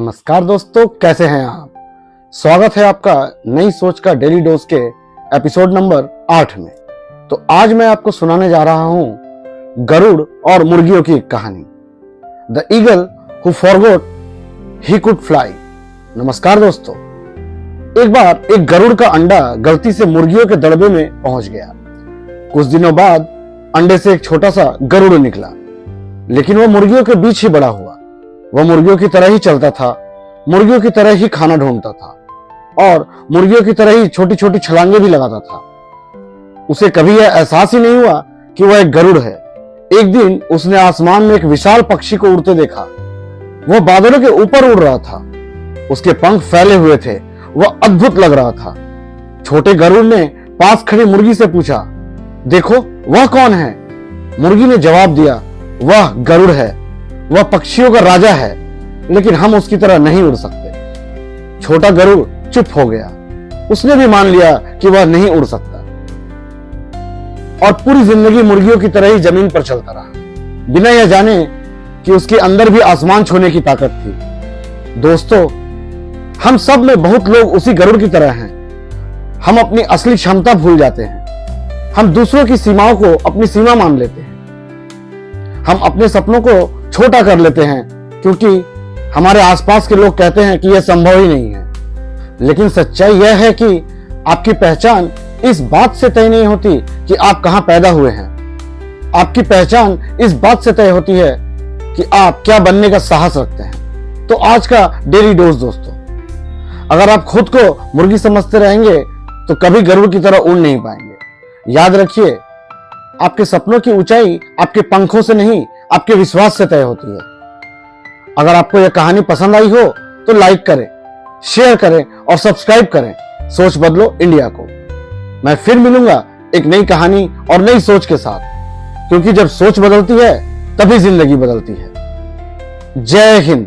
नमस्कार दोस्तों, कैसे हैं आप। स्वागत है आपका नई सोच का डेली डोज के एपिसोड नंबर 8 में। तो आज मैं आपको सुनाने जा रहा हूं गरुड़ और मुर्गियों की एक कहानी, the eagle who forgot he could fly. नमस्कार दोस्तों, एक बार एक गरुड़ का अंडा गलती से मुर्गियों के दड़बे में पहुंच गया। कुछ दिनों बाद अंडे से एक छोटा सा गरुड़ निकला, लेकिन वह मुर्गियों के बीच ही बड़ा हुआ। वह मुर्गियों की तरह ही चलता था, मुर्गियों की तरह ही खाना ढूंढता था और मुर्गियों की तरह ही छोटी छोटी छलांगे भी लगाता था। उसे कभी यह एहसास ही नहीं हुआ कि वह एक गरुड़ है। एक दिन उसने आसमान में एक विशाल पक्षी को उड़ते देखा। वह बादलों के ऊपर उड़ रहा था, उसके पंख फैले हुए थे, वह अद्भुत लग रहा था। छोटे गरुड़ ने पास खड़ी मुर्गी से पूछा, देखो वह कौन है। मुर्गी ने जवाब दिया, वह गरुड़ है, वह पक्षियों का राजा है, लेकिन हम उसकी तरह नहीं उड़ सकते। छोटा गरुड़ चुप हो गया। उसने भी मान लिया कि वह नहीं उड़ सकता और पूरी जिंदगी मुर्गियों की तरह ही जमीन पर चलता रहा, बिना यह जाने कि उसके अंदर भी आसमान छूने की ताकत थी। दोस्तों, हम सब में बहुत लोग उसी गरुड़ की तरह हैं। हम अपनी असली क्षमता भूल जाते हैं। हम दूसरों की सीमाओं को अपनी सीमा मान लेते हैं। हम अपने सपनों को छोटा कर लेते हैं क्योंकि हमारे आसपास के लोग कहते हैं कि यह संभव ही नहीं है। लेकिन सच्चाई यह है कि आपकी पहचान इस बात से तय नहीं होती कि आप कहां पैदा हुए हैं। आपकी पहचान इस बात से तय होती है कि आप क्या बनने का साहस रखते हैं। तो आज का डेली डोज दोस्तों, अगर आप खुद को मुर्गी समझते रहेंगे तो कभी गरुड़ की तरह उड़ नहीं पाएंगे। याद रखिए, आपके सपनों की ऊंचाई आपके पंखों से नहीं, आपके विश्वास से तय होती है। अगर आपको यह कहानी पसंद आई हो तो लाइक करें, शेयर करें और सब्सक्राइब करें सोच बदलो इंडिया को। मैं फिर मिलूंगा एक नई कहानी और नई सोच के साथ, क्योंकि जब सोच बदलती है तभी जिंदगी बदलती है। जय हिंद।